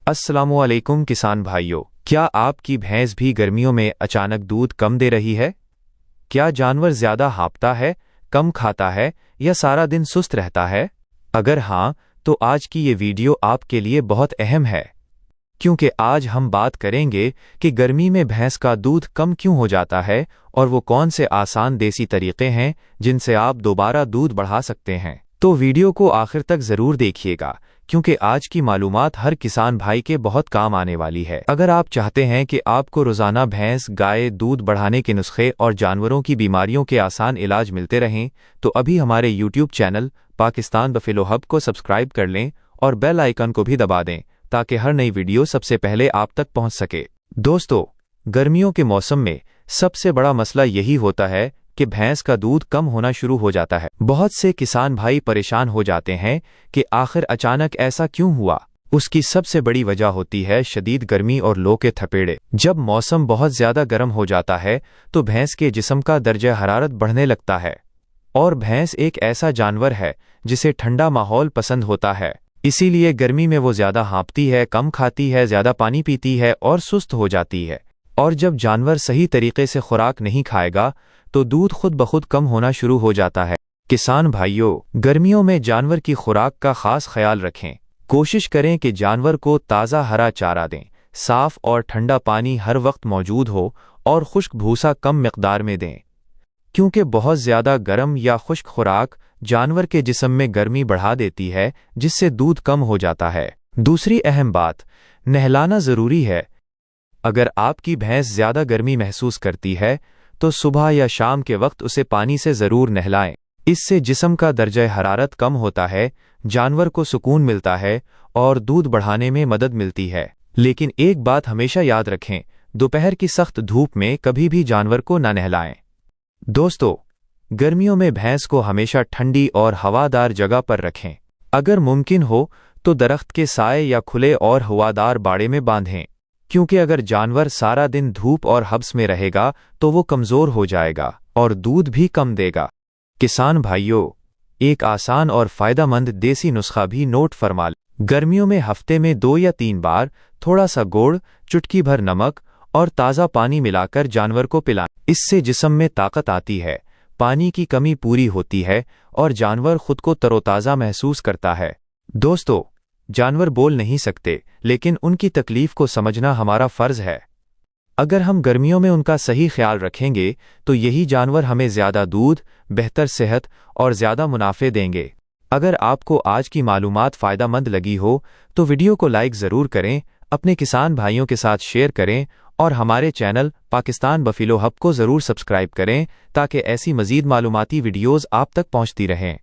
अस्सलामुअलैकुम किसान भाइयों, क्या आपकी भैंस भी गर्मियों में अचानक दूध कम दे रही है? क्या जानवर ज्यादा हाँफता है, कम खाता है या सारा दिन सुस्त रहता है? अगर हाँ, तो आज की ये वीडियो आपके लिए बहुत अहम है, क्योंकि आज हम बात करेंगे कि गर्मी में भैंस का दूध कम क्यों हो जाता है और वो कौन से आसान देसी तरीके हैं जिनसे आप दोबारा दूध बढ़ा सकते हैं। तो वीडियो को आखिर तक ज़रूर देखिएगा, क्योंकि आज की मालूमात हर किसान भाई के बहुत काम आने वाली है। अगर आप चाहते हैं कि आपको रोज़ाना भैंस गाय दूध बढ़ाने के नुस्खे और जानवरों की बीमारियों के आसान इलाज मिलते रहें, तो अभी हमारे YouTube channel Pakistan buffalo hub को सब्सक्राइब कर लें और बेल आइकन को भी दबा दें, ताकि हर नई वीडियो सबसे पहले आप तक पहुंच सके। दोस्तों, गर्मियों के मौसम में सबसे बड़ा मसला यही होता है कि भैंस का दूध कम होना शुरू हो जाता है। बहुत से किसान भाई परेशान हो जाते हैं कि आखिर अचानक ऐसा क्यों हुआ। उसकी सबसे बड़ी वजह होती है शदीद गर्मी और लू के थपेड़े। जब मौसम बहुत ज्यादा गर्म हो जाता है तो भैंस के जिस्म का दर्जा हरारत बढ़ने लगता है, और भैंस एक ऐसा जानवर है जिसे ठंडा माहौल पसंद होता है। इसीलिए गर्मी में वो ज्यादा हाँफती है, कम खाती है, ज्यादा पानी पीती है और सुस्त हो जाती है। और जब जानवर सही तरीके से खुराक नहीं खाएगा तो दूध खुद बखुद कम होना शुरू हो जाता है। किसान भाइयों, गर्मियों में जानवर की खुराक का खास ख्याल रखें। कोशिश करें कि जानवर को ताज़ा हरा चारा दें, साफ और ठंडा पानी हर वक्त मौजूद हो और खुश्क भूसा कम मिकदार में दें, क्योंकि बहुत ज़्यादा गर्म या खुश्क खुराक जानवर के जिस्म में गर्मी बढ़ा देती है, जिससे दूध कम हो जाता है। दूसरी अहम बात, नहलाना ज़रूरी है। अगर आपकी भैंस ज़्यादा गर्मी महसूस करती है तो सुबह या शाम के वक्त उसे पानी से ज़रूर नहलाएं। इससे जिस्म का दर्जा हरारत कम होता है, जानवर को सुकून मिलता है और दूध बढ़ाने में मदद मिलती है। लेकिन एक बात हमेशा याद रखें, दोपहर की सख्त धूप में कभी भी जानवर को न नहलाएं। दोस्तों, गर्मियों में भैंस को हमेशा ठंडी और हवादार जगह पर रखें। अगर मुमकिन हो तो दरख्त के साए या खुले और हवादार बाड़े में बांधें, क्योंकि अगर जानवर सारा दिन धूप और हब्स में रहेगा तो वो कमज़ोर हो जाएगा और दूध भी कम देगा। किसान भाइयों, एक आसान और फ़ायदेमंद देसी नुस्खा भी नोट फरमा लें। गर्मियों में हफ्ते में 2 या 3 बार थोड़ा सा गुड़, चुटकी भर नमक और ताज़ा पानी मिलाकर जानवर को पिलाएं। इससे जिस्म में ताकत आती है, पानी की कमी पूरी होती है और जानवर खुद को तरोताज़ा महसूस करता है। दोस्तों, जानवर बोल नहीं सकते, लेकिन उनकी तकलीफ को समझना हमारा फ़र्ज़ है। अगर हम गर्मियों में उनका सही ख्याल रखेंगे तो यही जानवर हमें ज़्यादा दूध, बेहतर सेहत और ज़्यादा मुनाफे देंगे। अगर आपको आज की मालूमात फ़ायदेमंद लगी हो तो वीडियो को लाइक ज़रूर करें, अपने किसान भाइयों के साथ शेयर करें और हमारे चैनल पाकिस्तान बफेलो हब को ज़रूर सब्सक्राइब करें, ताकि ऐसी मज़ीद मालूमाती वीडियोज़ आप तक पहुँचती रहें।